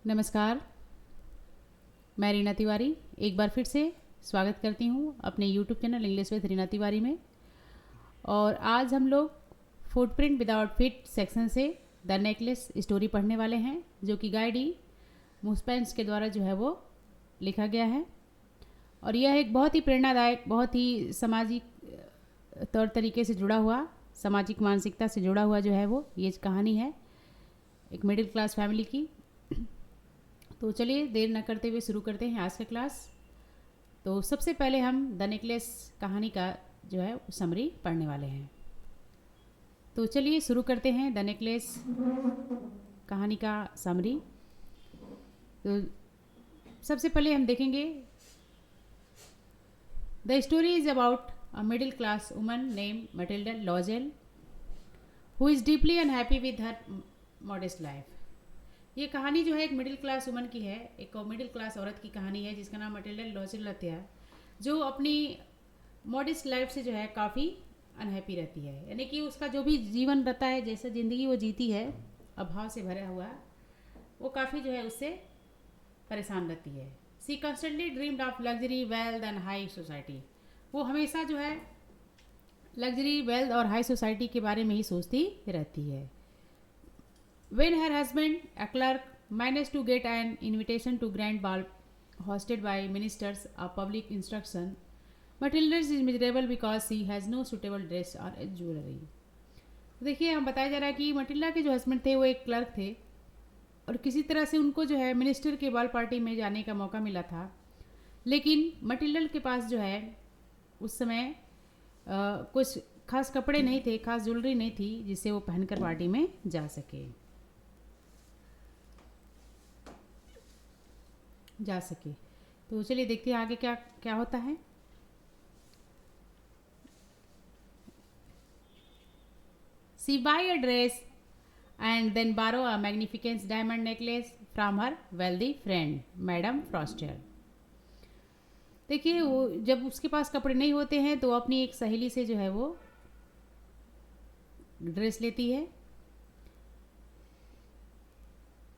नमस्कार। मैं रीना तिवारी एक बार फिर से स्वागत करती हूँ अपने YouTube channel English with Reena Tiwari में। और आज हम लोग फुटप्रिंट विदाउट फिट सेक्शन से द नेकलेस स्टोरी पढ़ने वाले हैं, जो कि गाइडी मुस्पेंस के द्वारा जो है वो लिखा गया है। और यह एक बहुत ही प्रेरणादायक, बहुत ही सामाजिक तौर तरीके से जुड़ा हुआ, सामाजिक मानसिकता से जुड़ा हुआ जो है वो ये कहानी है एक मिडिल क्लास फैमिली की। तो चलिए देर न करते हुए शुरू करते हैं आज का क्लास। तो सबसे पहले हम द नेकलेस कहानी का जो है समरी पढ़ने वाले हैं। तो चलिए शुरू करते हैं द नेकलेस कहानी का समरी। तो सबसे पहले हम देखेंगे the story is about a middle class woman name Mathilde Loisel who is deeply unhappy with her modest life. ये कहानी जो है एक मिडिल क्लास वुमन की है, एक मिडिल क्लास औरत की कहानी है जिसका नाम मटिल्डा लॉजेल है, जो अपनी मॉडेस्ट लाइफ से जो है काफ़ी अनहैप्पी रहती है। यानी कि उसका जो भी जीवन रहता है, जैसा ज़िंदगी वो जीती है अभाव से भरा हुआ, वो काफ़ी जो है उससे परेशान रहती है। She constantly dreamed of luxury wealth and high society. वो हमेशा जो है लग्जरी वेल्थ और हाई सोसाइटी के बारे में ही सोचती रहती है। When her husband, a clerk, managed to get an invitation to grand ball hosted by ministers of public instruction, Matilda is miserable because she has no suitable dress or jewelry. देखिए, हम बताया जा रहा है कि मटिल्डा के जो husband थे वो एक क्लर्क थे और किसी तरह से उनको जो है मिनिस्टर के बॉल पार्टी में जाने का मौका मिला था। लेकिन मटिल्डा के पास जो है उस समय कुछ खास कपड़े नहीं थे, खास ज्वेलरी नहीं थी जिससे वो पहनकर पार्टी में जा सके। तो चलिए देखते हैं आगे क्या क्या होता है। She buy a dress and then borrow a magnificence diamond necklace from her wealthy friend Madame Forestier. देखिए, वो जब उसके पास कपड़े नहीं होते हैं तो अपनी एक सहेली से जो है वो ड्रेस लेती है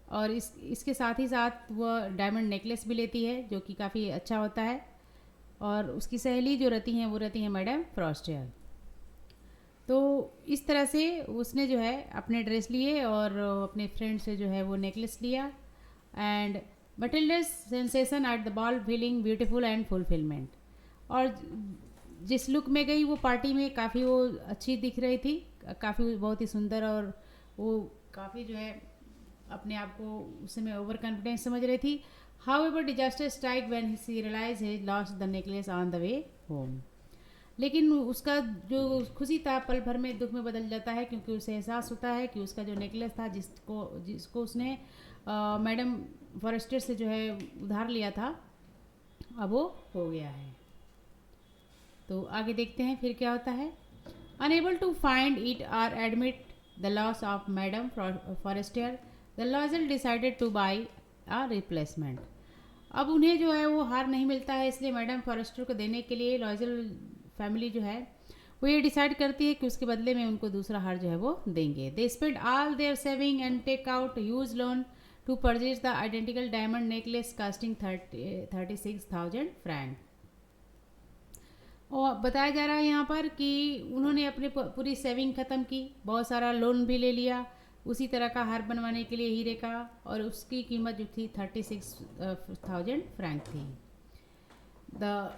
और इसके साथ ही साथ वह डायमंड नेकलेस भी लेती है, जो कि काफ़ी अच्छा होता है। और उसकी सहेली जो रहती हैं वो रहती हैं मैडम फ्रॉस्टर। तो इस तरह से उसने जो है अपने ड्रेस लिए और अपने फ्रेंड से जो है वो नेकलेस लिया। And Mathilde's sensation at the ball feeling beautiful and fulfilment. और जिस लुक में गई वो पार्टी में काफ़ी वो अच्छी दिख रही थी, काफ़ी बहुत ही सुंदर, और वो काफ़ी जो है अपने आप को उस समय ओवर कॉन्फिडेंस समझ रही थी। However disaster strike when she realise he lost the necklace on the way home. लेकिन उसका जो खुशी था पल भर में दुख में बदल जाता है, क्योंकि उसे एहसास होता है कि उसका जो नेकलेस था जिसको उसने मैडम फॉरेस्टर से जो है उधार लिया था, अब वो हो गया है। तो आगे देखते हैं फिर क्या होता है। अनेबल टू फाइंड इट और admit the loss of Madame Forestier, the Loisel decided to buy a replacement. अब उन्हें जो है वो हार नहीं मिलता है, इसलिए मैडम फॉरेस्टर को देने के लिए लॉजल फैमिली जो है वो ये डिसाइड करती है कि उसके बदले में उनको दूसरा हार जो है वो देंगे। They spend all their saving and take out huge loan to purchase the identical diamond necklace costing 36,000 franc. और बताया जा रहा है यहाँ पर कि उन्होंने अपनी पूरी सेविंग ख़त्म की, बहुत सारा लोन भी ले लिया उसी तरह का हार बनवाने के लिए हीरे का, और उसकी कीमत जो थी 36,000 फ्रैंक थी। The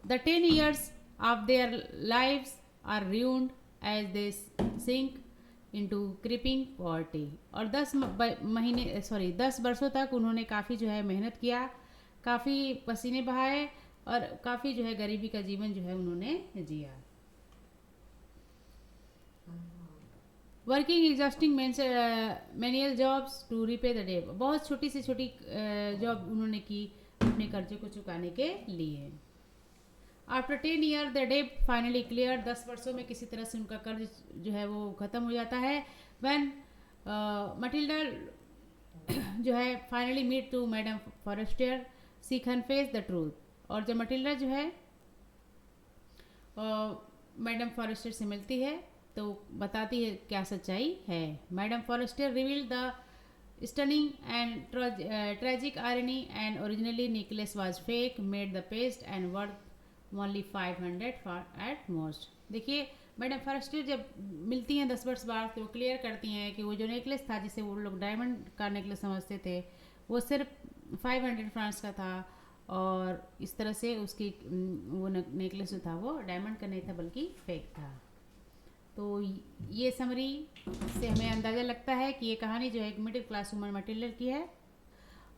10 years of their lives are ruined as they sink into creeping poverty। और 10 वर्षों तक उन्होंने काफ़ी जो है मेहनत किया, काफ़ी पसीने बहाए और काफ़ी जो है गरीबी का जीवन जो है उन्होंने जिया। Working exhausting manual jobs to repay the debt. बहुत छोटी से छोटी जॉब उन्होंने की अपने कर्जे को चुकाने के लिए। After 10 years the debt finally clear. 10 वर्षों में किसी तरह से उनका कर्ज जो है वो ख़त्म हो जाता है। व्हेन मटिल्डा जो है finally meet to madam Forester, she confess the truth. और जब मटिल्डा जो है मैडम फॉरेस्टर से मिलती है तो बताती है क्या सच्चाई है। Madam Forester reveal the Stunning and tragic irony, and originally necklace was fake, made the paste and worth only 500 for at most. देखिए मैडम फॉरेस्टर जब मिलती हैं 10 वर्ष बाद तो वो क्लियर करती हैं कि वो जो नेकलेस था जिसे वो लोग डायमंड का नेकलेस समझते थे वो सिर्फ 500 फ्रांस का था, और इस तरह से उसकी वो नेकलेस जो था वो डायमंड का नहीं था बल्कि फेक था। तो ये समरी से हमें अंदाज़ा लगता है कि ये कहानी जो है एक मिडिल क्लास वुमन मटिल्डा की है,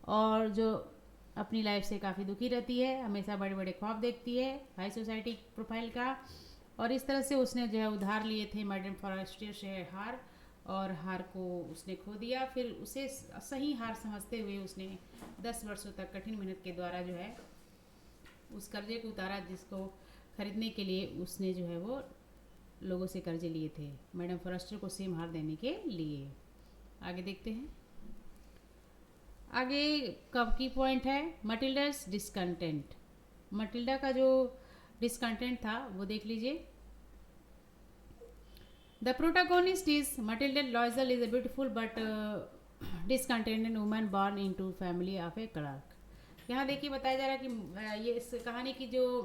और जो अपनी लाइफ से काफ़ी दुखी रहती है, हमेशा बड़े बड़े ख्वाब देखती है हाई सोसाइटी प्रोफाइल का, और इस तरह से उसने जो है उधार लिए थे मैडम फॉरेस्टियर से हार, और हार को उसने खो दिया। फिर उसे सही हार समझते हुए उसने 10 वर्षों तक कठिन मेहनत के द्वारा जो है उस कर्जे को उतारा जिसको खरीदने के लिए उसने जो है वो लोगों से कर्जे लिए थे मैडम फॉरेस्टर को सेम हार देने के लिए। आगे देखते हैं। आगे कब की पॉइंट है मटिल्डास डिसकंटेंट। मटिल्डा का जो डिसकंटेंट था वो देख लीजिए। The protagonist is Matilda लॉयजल is a beautiful but discontented woman born into family of A clerk. यहाँ देखिए बताया जा रहा है कि ये इस कहानी की जो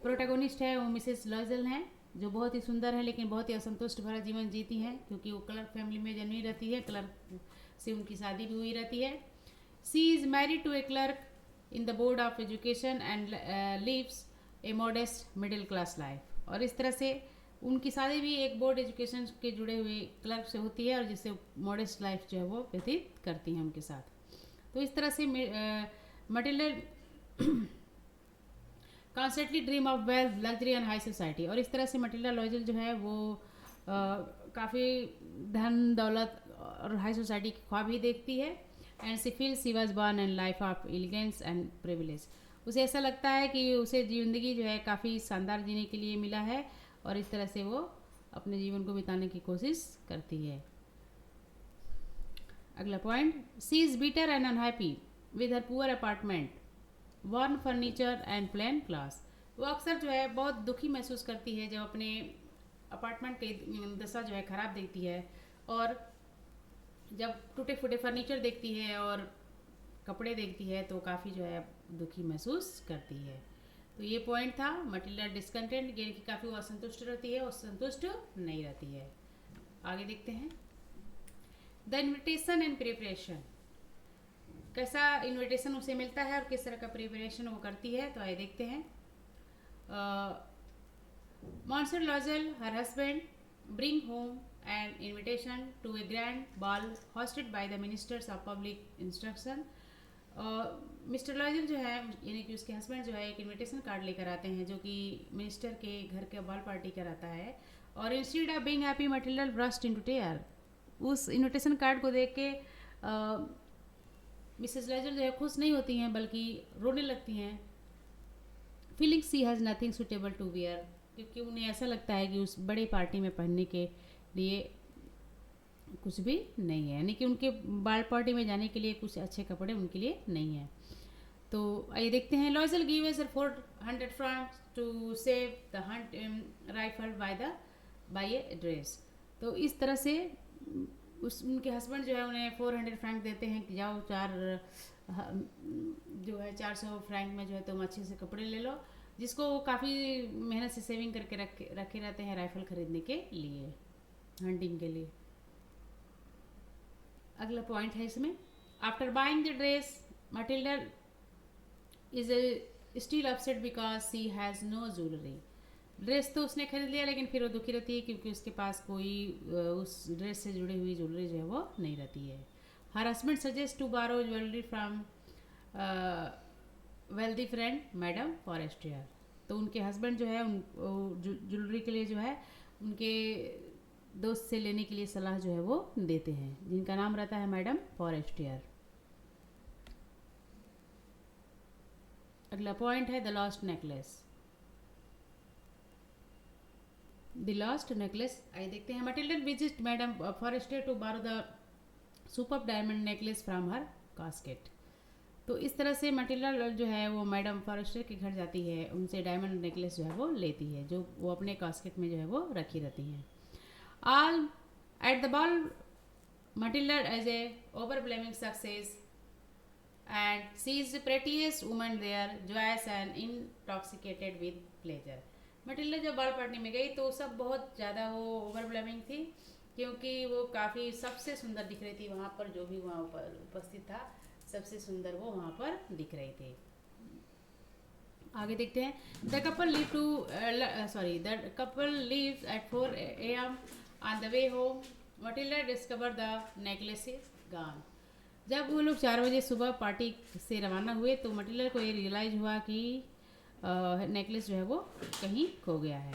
प्रोटागोनिस्ट है वो मिसेस लॉयजल हैं, जो बहुत ही सुंदर है लेकिन बहुत ही असंतुष्ट भरा जीवन जीती हैं, क्योंकि वो क्लर्क फैमिली में जन्मी रहती है, क्लर्क से उनकी शादी भी हुई रहती है। She is married to a clerk in the board of education and lives a modest middle class life. और इस तरह से उनकी शादी भी एक बोर्ड एजुकेशन के जुड़े हुए क्लर्क से होती है, और जिससे मॉडेस्ट लाइफ जो है वो व्यतीत करती हैं उनके साथ। तो इस तरह से Matilda constantly dream of wealth luxury and high society. और इस तरह से मटिल्डा लॉयजल जो है वो काफ़ी धन दौलत और हाई सोसाइटी की ख्वाब ही देखती है। And she feel she was born and life of elegance and privilege. उसे ऐसा लगता है कि उसे जिंदगी जो है काफ़ी शानदार जीने के लिए मिला है, और इस तरह से वो अपने जीवन को बिताने की कोशिश करती है। अगला point, she is bitter and unhappy with her poor apartment worn furniture and plain class. वो अक्सर जो है बहुत दुखी महसूस करती है जब अपने अपार्टमेंट की दशा जो है ख़राब देखती है, और जब टूटे फूटे फर्नीचर देखती है और कपड़े देखती है तो काफ़ी जो है दुखी महसूस करती है। तो ये पॉइंट था मटिल्डा डिसकंटेंट, यानी कि काफ़ी वो असंतुष्ट रहती है और संतुष्ट नहीं रहती है। आगे देखते हैं। The invitation and preparation. कैसा इनविटेशन उसे मिलता है और किस तरह का प्रिपरेशन वो करती है, तो आइए देखते हैं। Monsieur Loisel her husband bring home an invitation to a grand ball hosted by the ministers of public instruction. Mister Loisel जो है यानी कि उसके हस्बैंड जो है एक इनविटेशन कार्ड लेकर आते हैं जो कि मिनिस्टर के घर के बॉल पार्टी कराता है, और instead of being happy Matilda burst into tear. उस इनविटेशन कार्ड को देख के मिसेस लॉयजल जो है खुश नहीं होती हैं बल्कि रोने लगती हैं। Feeling she has nothing suitable to wear, क्योंकि उन्हें ऐसा लगता है कि उस बड़ी पार्टी में पहनने के लिए कुछ भी नहीं है, यानी कि उनके बाल पार्टी में जाने के लिए कुछ अच्छे कपड़े उनके लिए नहीं हैं। तो आइए देखते हैं। Loisel gives 400 francs to save the hunt rifle buy a dress. तो इस तरह से उनके हस्बैंड जो है उन्हें 400 फ्रैंक देते हैं कि जाओ 400 फ्रैंक में जो है तुम अच्छे से कपड़े ले लो, जिसको वो काफ़ी मेहनत से सेविंग करके रखे रहते हैं राइफल खरीदने के लिए, हंटिंग के लिए। अगला पॉइंट है इसमें, after buying the dress Matilda is still upset because she has no jewellery. Dress तो उसने खरीद लिया लेकिन फिर वो दुखी रहती है क्योंकि उसके पास कोई उस ड्रेस से जुड़ी हुई ज्वेलरी जो है वो नहीं रहती है। हर हस्बैंड सजेस्ट टू बारो jewellery from wealthy friend madam Forestier. तो उनके हस्बैंड जो है ज्वेलरी के लिए जो है उनके दोस्त से लेने के लिए सलाह जो है वो देते हैं, जिनका नाम रहता है मैडम फॉरेस्टियर। अगला पॉइंट है the lost necklace. The lost necklace, आइए देखते हैं। Mathilde visit Madame Forestier to borrow the super diamond necklace from her casket. तो इस तरह से मटिल्डा जो है वो मैडम फॉरेस्टियर के घर जाती है, उनसे डायमंड नेकलेस जो है वो लेती है, जो वो अपने कास्केट में जो है वो रखी रहती हैं। All at the ball Matilda as a overwhelming success, and she is the prettiest woman there, joyous and intoxicated with pleasure. Matilda जब बाल पढ़ने में गई तो सब बहुत ज़्यादा वो ओवरवेलमिंग थी, क्योंकि वो काफ़ी सबसे सुंदर दिख रही थी वहाँ पर, जो भी वहाँ पर उपस्थित था सबसे सुंदर वो वहाँ पर दिख रही थी। आगे देखते हैं। The couple leaves eight 4 AM on the way home. Matilda discover the necklace is gone. जब वो लोग 4 बजे सुबह पार्टी से रवाना हुए तो मटिल्डा को ये रियलाइज हुआ कि नेकलेस जो है वो कहीं खो गया है।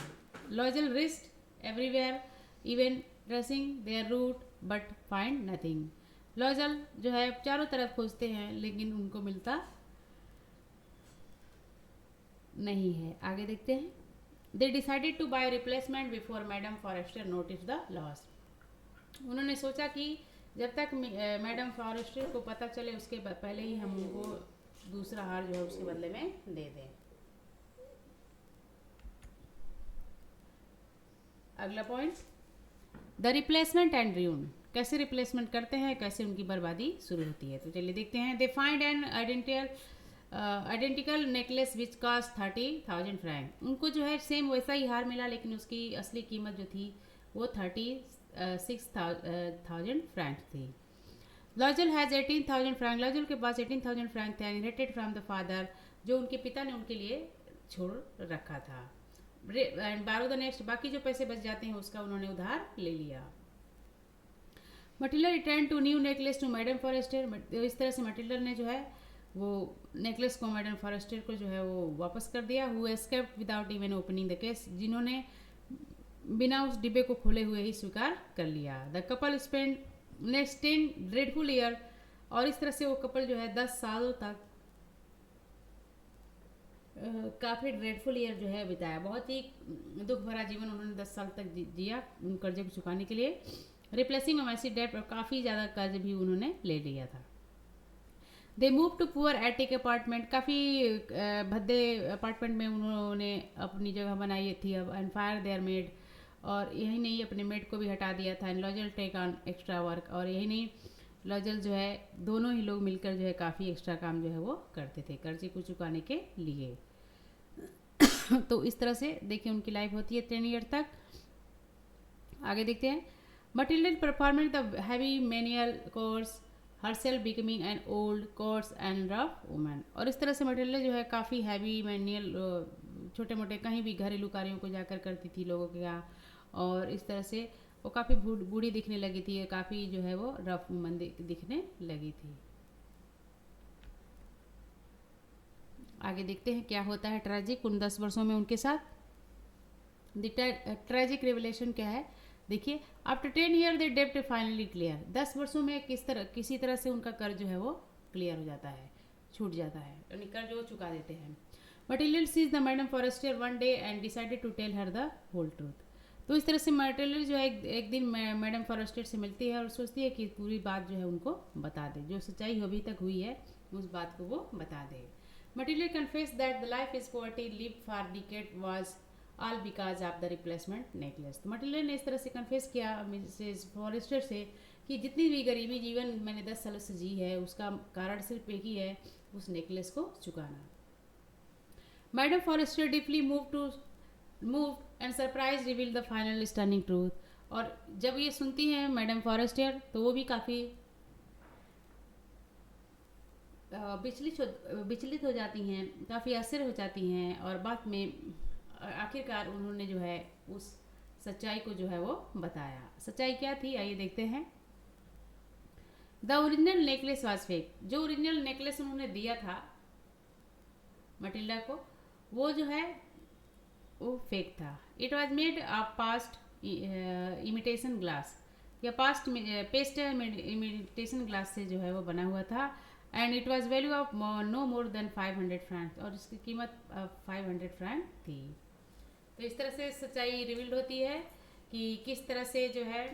Loisel rushed everywhere even dressing their route but find nothing. Loisel जो है चारों तरफ खोजते हैं लेकिन उनको मिलता नहीं है। आगे देखते हैं। They decided to buy replacement before madam Forester notice the loss. उन्होंने सोचा कि जब तक मैडम फॉरेस्टर को पता चले उसके पहले ही हम उनको दूसरा हार जो है उसके बदले में दे दें। अगला point, the replacement and ruin. कैसे रिप्लेसमेंट करते हैं, कैसे उनकी बर्बादी शुरू होती है, तो चलिए देखते हैं। They find an identical necklace which cost 30,000 franc. उनको जो है सेम वैसा ही हार मिला लेकिन उसकी असली कीमत जो थी वो 36,000 फ्रैंक थी। लॉजल हैज़ 18,000 फ्रैंक। लॉजल के पास 18,000 फ्रैंक थे, इनहेरिटेड फ्रॉम द फादर, जो उनके पिता ने उनके लिए छोड़ रखा था। एंड बारो द नेक्स्ट, बाकी जो पैसे बच जाते हैं उसका उन्होंने उधार ले लिया। Matilda return to new necklace to madam Forester. इस तरह से मटिल्डा ने जो है वो नेकलेस को मैडम फॉरेस्टर को जो है वो वापस कर दिया। Who escaped without even opening the case, जिन्होंने बिना उस डिब्बे को खोले हुए ही स्वीकार कर लिया। The couple spend next 10 dreadful year. और इस तरह से वो कपल जो है 10 सालों तक काफ़ी ड्रेडफुल ईयर जो है बिताया। बहुत ही दुख भरा जीवन उन्होंने 10 साल तक जिया उन कर्जे को चुकाने के लिए। रिप्लेसिंग मैसिव डेट, और काफ़ी ज़्यादा कर्ज भी उन्होंने ले लिया था। They move to poor attic apartment. काफ़ी भद्दे अपार्टमेंट में उन्होंने अपनी जगह बनाई थी अब। एंड फायर देयर मेड, और यही नहीं अपने मेड को भी हटा दिया था। And Loisel take on extra work, और यही नहीं लॉजल जो है दोनों ही लोग मिलकर जो है काफ़ी एक्स्ट्रा काम जो है वो करते थे कर्जे को चुकाने के लिए। तो इस तरह से देखिए उनकी लाइफ होती है 10 ईयर तक। आगे देखते हैं। Matilda performing the heavy manual course, herself becoming an old course and rough woman. और इस तरह से मटिल्डा जो है काफ़ी हैवी मैनुअल छोटे मोटे कहीं भी घरेलू कार्यों को जाकर करती थी लोगों के यहाँ, और इस तरह से वो काफ़ी बूढ़ी दिखने लगी थी, काफ़ी जो है वो रफ वुमन दिखने लगी थी। आगे देखते हैं क्या होता है ट्रेजिक उन 10 वर्षों में उनके साथ। द ट्रेजिक रेवलेशन क्या है देखिए। आफ्टर 10 ईयर द डेब्ट फाइनली क्लियर। 10 वर्षों में किसी तरह से उनका कर्ज जो है वो क्लियर हो जाता है, छूट जाता है, यानी कर्ज वो चुका देते हैं। Matilda sees the madam Forester one day and decided to tell her the whole truth. तो इस तरह से मटिल्डा जो है एक दिन मैडम फॉरेस्टर से मिलती है और सोचती है कि पूरी बात जो है उनको बता दे, जो सच्चाई अभी तक हुई है उस बात को वो बता दे। Mathilde confess that the life is poverty lived for decade was all because of the replacement necklace. तो मटिल्डा ने इस तरह से कन्फेस किया मिसेस फॉरेस्टर से कि जितनी भी गरीबी जीवन मैंने 10 सालों से जी है उसका कारण सिर्फ एक ही है, उस नेकलेस को चुकाना। Madam Forester deeply move and surprise reveal the final stunning truth. और जब ये सुनती हैं मैडम फॉरेस्टर तो वो भी काफ़ी विचलित हो जाती हैं, काफ़ी आश्चर्य हो जाती हैं, और बाद में आखिरकार उन्होंने जो है उस सच्चाई को जो है वो बताया। सच्चाई क्या थी आइए देखते हैं। The original necklace was fake. जो ओरिजिनल नेकलेस उन्होंने दिया था मटिल्डा को वो जो है वो फेक था। It was made of paste imitation glass, या पेस्ट इमिटेशन ग्लास से जो है वो बना हुआ था। And it was value of no more than 500 franc, और इसकी कीमत 500 फ्रैंक थी। तो इस तरह से सच्चाई रिवील्ड होती है कि किस तरह से जो है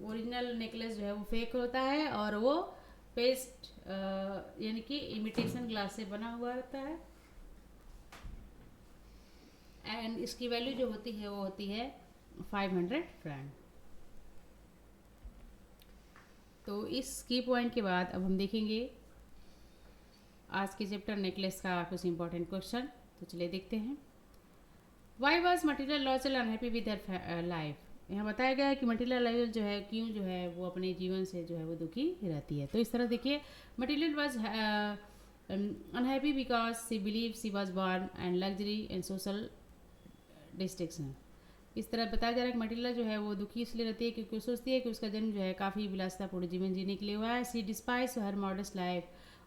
ओरिजिनल नेकलेस जो है वो फेक होता है और वो पेस्ट यानी कि इमिटेशन ग्लास से बना हुआ होता है। एंड इसकी वैल्यू जो होती है वो होती है 500 फ्रैंक। तो इस की पॉइंट के बाद अब हम देखेंगे आज के चैप्टर नेकलेस का कुछ इंपॉर्टेंट क्वेश्चन। तो चलिए देखते हैं। Why was Mathilde Loisel unhappy with her life. यहाँ बताया गया है कि मटीरियल लॉजल जो है क्यों जो है वो अपने जीवन से जो है वो दुखी रहती है। तो इस तरह देखिए, Matilda was unhappy because she believe she was born and luxury and social distinction. इस तरह बताया जा रहा है कि मटीरियल जो है वो दुखी इसलिए रहती है क्योंकि वो सोचती है कि उसका जन्म जो है काफ़ी विलासितापूर्ण जीवन जीने के लिए हुआ है। सी डिस्पाइस हर मॉडर्स्ट लाइफ।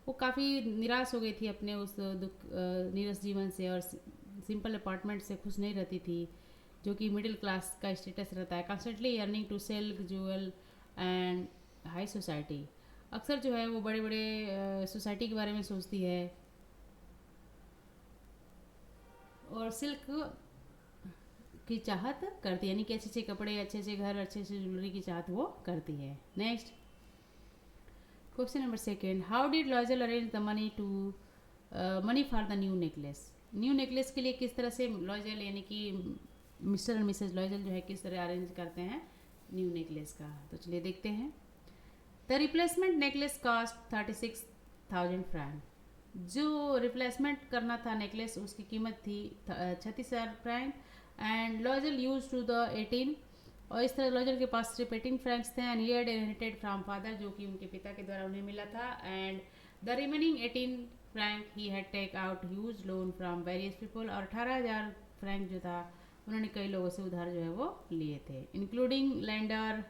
वो काफ़ी निराश हो गई थी अपने उस नीरस जीवन से और सिंपल अपार्टमेंट से खुश नहीं रहती थी, जो कि मिडिल क्लास का स्टेटस रहता है। Constantly yearning to sell jewel and high society. अक्सर जो है वो बड़े बड़े सोसाइटी के बारे में सोचती है और सिल्क की चाहत करती है, यानी कि अच्छे अच्छे कपड़े, अच्छे अच्छे घर, अच्छे अच्छे ज्वेलरी की चाहत वो करती है। Next question number second, how did Loisel arrange the money for the new necklace. New necklace के लिए किस तरह से लॉजल यानी कि मिस्टर और मिसेज लॉजल जो है किस तरह अरेंज करते हैं न्यू नेकलेस का। तो चलिए देखते हैं। The replacement necklace cost 36,000 franc. जो रिप्लेसमेंट करना था नेकलेस उसकी कीमत थी 36,000 franc. And Loisel use to the 18, और इस तरह लॉजल के पास सिर्फ 18 फ्रैंक्स थे। And he had inherited from father, जो कि उनके पिता के द्वारा उन्हें मिला था। And the remaining 18 franc he had take out huge loan from various people. और 18,000 फ्रैंक जो था उन्होंने कई लोगों से उधार जो है वो लिए थे, including lender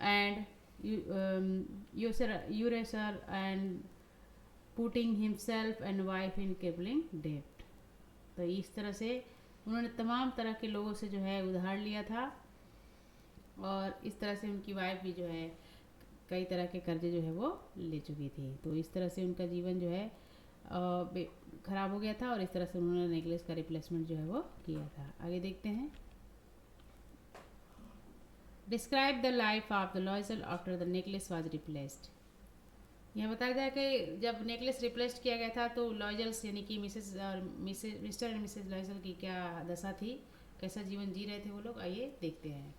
and usurer and putting himself and wife in crippling डेप्ट। तो इस तरह से उन्होंने तमाम तरह के लोगों से जो है उधार लिया था और इस तरह से उनकी वाइफ भी जो है कई तरह के कर्जे जो है वो ले चुकी थी। तो इस तरह से उनका जीवन जो है ख़राब हो गया था और इस तरह से उन्होंने नेकलेस का रिप्लेसमेंट जो है वो किया था। आगे देखते हैं। Describe the life of the Loisel after the necklace was replaced. यह बताया गया कि जब नेकलेस रिप्लेस किया गया था तो लॉजल्स यानी कि मिस्टर एंड मिसेज लॉजल की क्या दशा थी, कैसा जीवन जी रहे थे वो लोग। आइए देखते हैं।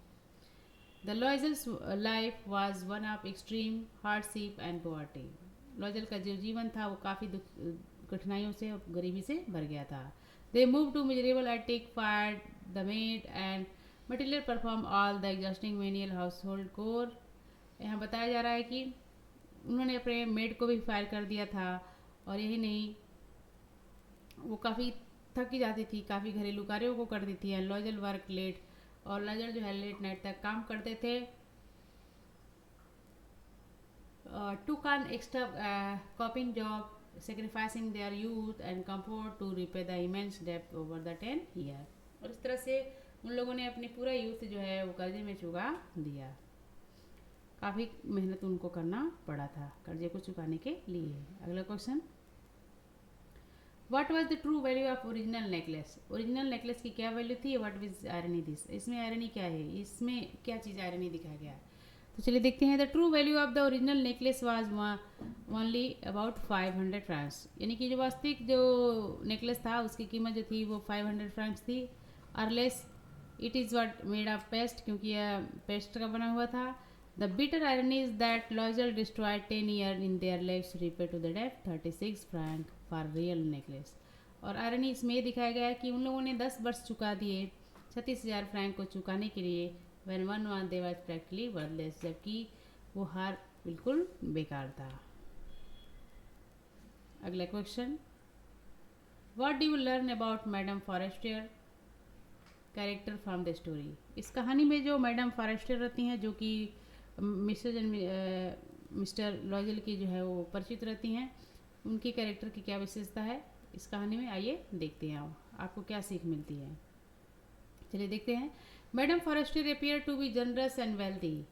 The Loisels life was one of extreme hardship and poverty. Loisel का जो जीवन था वो काफ़ी कठिनाइयों से और गरीबी से भर गया था। They move to miserable attic, fire the maid and Matilda perform all the exhausting menial household chore. यहाँ बताया जा रहा है कि उन्होंने अपने मेड को भी फायर कर दिया था और यही नहीं, वो काफ़ी थकी जाती थी, काफ़ी घरेलू कार्यों को करती थी। एंड लॉजल वर्क लेट, और लॉजल जो है लेट नाइट तक काम करते थे। took on extra coping job, sacrificing their youth and comfort to repay the immense debt over the 10 year। और इस तरह से उन लोगों ने अपनी पूरा यूथ जो है वो कर्जे में चुका दिया। काफ़ी मेहनत उनको करना पड़ा था कर्जे को चुकाने के लिए। अगला question, what was the true value of original necklace. Original necklace की क्या वैल्यू थी, व्हाट विज आयरनी दिस। इसमें आयरनी क्या है, इसमें क्या चीज़ आयरनी दिखाया गया है। तो चलिए देखते हैं। The true value of the original necklace was only about 500 Franks, यानी कि जो वास्तविक जो नेकलेस था उसकी कीमत जो थी वो 500 फ्रैंक्स थी। Worthless it is what made of paste, क्योंकि यह पेस्ट का बना हुआ था। The bitter irony is that Loisel destroyed 10 year in their lives repay to the debt 36 franc for real necklace. और आयरनी इसमें ये दिखाया गया है कि उन लोगों ने 10 वर्ष चुका दिए 36,000 फ्रैंक को चुकाने के लिए। when one was they was practically worthless, जबकि वो हार बिल्कुल बेकार था। अगला question, what do you learn about madam Forestier character from the story. इस कहानी में जो मैडम फॉरेस्टियर रहती हैं, जो कि मिसेज एंड मिस्टर लॉजल की जो है वो परिचित रहती हैं, उनकी कैरेक्टर की क्या विशेषता है इस कहानी में, आइए देखते हैं आपको क्या सीख मिलती है। चलिए देखते हैं। Madam Forestier appear to be generous and wealthy.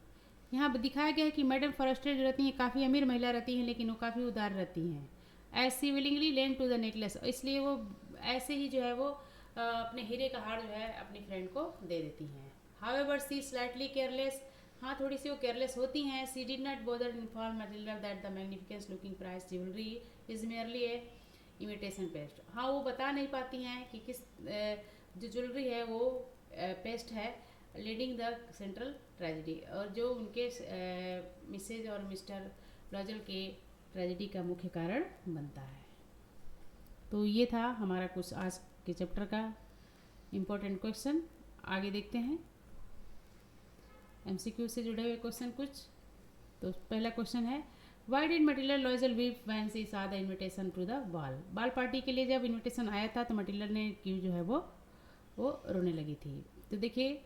यहाँ दिखाया गया है कि मैडम फॉरेस्टियर जो रहती हैं काफ़ी अमीर महिला रहती हैं, लेकिन वो काफ़ी उदार रहती हैं। As she willingly lend to the necklace, इसलिए वो ऐसे ही जो है वो अपने हीरे का हार जो है अपनी फ्रेंड को दे देती हैं। हाउएवर सी स्लाइटली केयरलेस, हाँ थोड़ी सी वो केयरलेस होती हैं। She did not bother inform Mathilde that the magnificence looking price jewellery is merely a imitation paste. हाँ वो बता नहीं पाती हैं कि किस जो ज्वेलरी है वो पेस्ट है लीडिंग द सेंट्रल ट्रेजेडी, और जो उनके मिसेज और मिस्टर लॉजल के ट्रेजेडी का मुख्य कारण बनता है। तो ये था हमारा कुछ आज के चैप्टर का इम्पोर्टेंट क्वेश्चन। आगे देखते हैं एमसीक्यू से जुड़े हुए क्वेश्चन कुछ। तो पहला क्वेश्चन है, why did Mathilde Loisel weep when she saw the invitation to the ball party के लिए जब इनविटेशन आया था तो मटिलर ने क्यों जो है वो रोने लगी थी। तो देखिए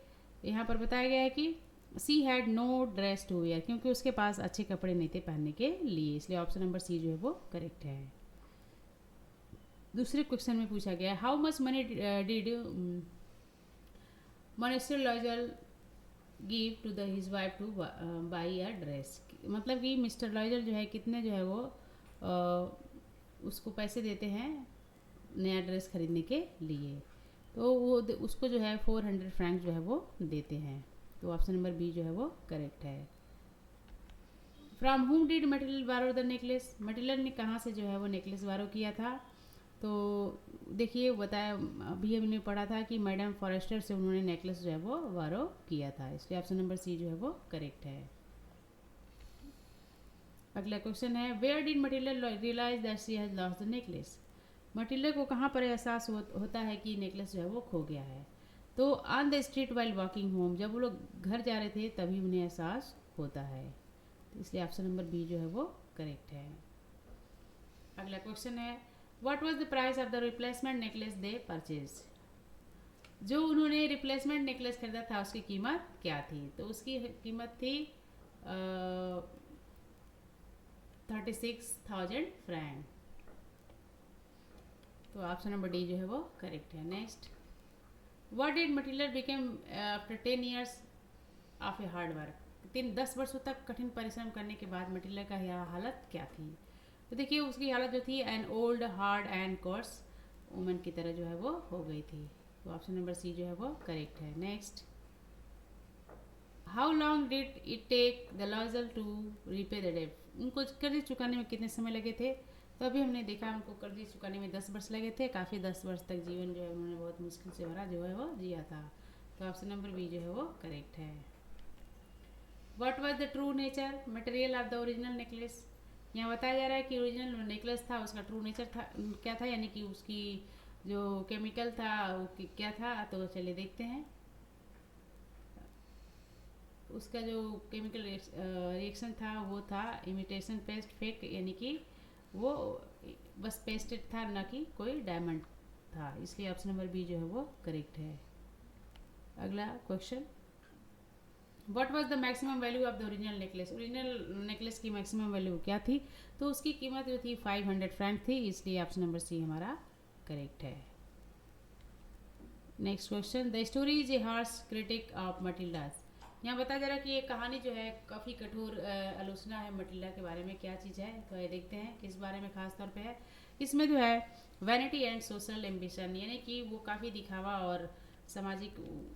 यहाँ पर बताया गया है कि she had no dress to wear, क्योंकि उसके पास अच्छे कपड़े नहीं थे पहनने के लिए, इसलिए ऑप्शन नंबर सी जो है वो करेक्ट है। दूसरे क्वेश्चन में पूछा गया, how much money did mister Loisel give to the his wife to buy a dress, मतलब कि मिस्टर लॉजल जो है कितने जो है वो उसको पैसे देते हैं नया ड्रेस खरीदने के लिए। तो वो उसको जो है 400 फ्रैंक जो है वो देते हैं। तो ऑप्शन नंबर बी जो है वो करेक्ट है। फ्रॉम हुम डिड मटिलर बारो द नेकलेस, मटिलर ने कहाँ से जो है वो नेकलेस बारो किया था। तो देखिए बताया अभी हमने पढ़ा था कि मैडम फॉरेस्टर से उन्होंने नेकलेस जो है वो बारो किया था, इसलिए ऑप्शन नंबर सी जो है वो करेक्ट है। अगला क्वेश्चन है, where did Mathilde realise that she has lost the necklace, Mathilde को कहाँ पर एहसास होता है कि नेकलेस जो है वो खो गया है। तो on the street while walking home, जब वो लोग घर जा रहे थे तभी उन्हें एहसास होता है, तो इसलिए ऑप्शन नंबर बी जो है वो करेक्ट है। अगला क्वेश्चन है, what was the price of the replacement necklace they purchase, जो उन्होंने रिप्लेसमेंट नेकलेस खरीदा था उसकी कीमत क्या थी। तो उसकी कीमत थी 36,000 फ्रैंक। तो ऑप्शन नंबर डी जो है वो करेक्ट है। Next, what did Mathilde became after 10 years of a hard work, 10 वर्षों तक कठिन परिश्रम करने के बाद मटिलर का यह हालत क्या थी। तो देखिए उसकी हालत जो थी an old hard and course woman की तरह जो है वो हो गई थी। तो ऑप्शन नंबर सी जो है वो करेक्ट है। Next, how long did it take the Loisel to repay the debt, उनको कर्ज चुकाने में कितने समय लगे थे। तो अभी हमने देखा उनको कर्ज चुकाने में 10 वर्ष लगे थे, काफ़ी 10 वर्ष तक जीवन जो है उन्होंने बहुत मुश्किल से भरा जो है वो जिया था। तो ऑप्शन नंबर बी जो है वो करेक्ट है। What was the true nature material of the original necklace, यहाँ बताया जा रहा है कि ओरिजिनल नेकलेस था उसका ट्रू नेचर था क्या था, यानी कि उसकी जो केमिकल था वो क्या था। तो चलिए देखते हैं, उसका जो केमिकल रिएक्शन था वो था इमिटेशन पेस्ट फेक, यानी कि वो बस पेस्टेड था ना कि कोई डायमंड था, इसलिए ऑप्शन नंबर बी जो है वो करेक्ट है। अगला question, what was the maximum value of the original necklace, original necklace की मैक्सिमम वैल्यू क्या थी। तो उसकी कीमत जो थी 500 फ्रैंक थी, इसलिए ऑप्शन नंबर सी हमारा करेक्ट है। Next question, the story is a harsh critic of Mathilde's, यहाँ बताया जा रहा है कि ये कहानी जो है काफ़ी कठोर आलोचना है मटिल्डा के बारे में, क्या चीज़ है। तो ये देखते हैं किस बारे में खास तौर पे है। इसमें जो है वैनिटी एंड सोशल एम्बिशन, यानी कि वो काफ़ी दिखावा और सामाजिक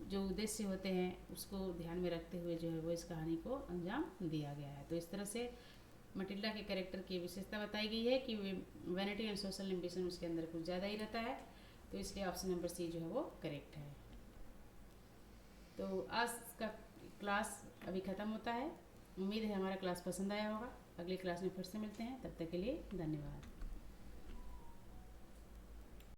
जो उद्देश्य होते हैं उसको ध्यान में रखते हुए जो है वो इस कहानी को अंजाम दिया गया है। तो इस तरह से मटिल्डा के कैरेक्टर की विशेषता बताई गई है कि वैनिटी एंड सोशल एम्बिशन उसके अंदर कुछ ज़्यादा ही रहता है, तो इसलिए ऑप्शन नंबर सी जो है वो करेक्ट है। तो आज का क्लास अभी ख़त्म होता है, उम्मीद है हमारा क्लास पसंद आया होगा। अगली क्लास में फिर से मिलते हैं, तब तक के लिए धन्यवाद।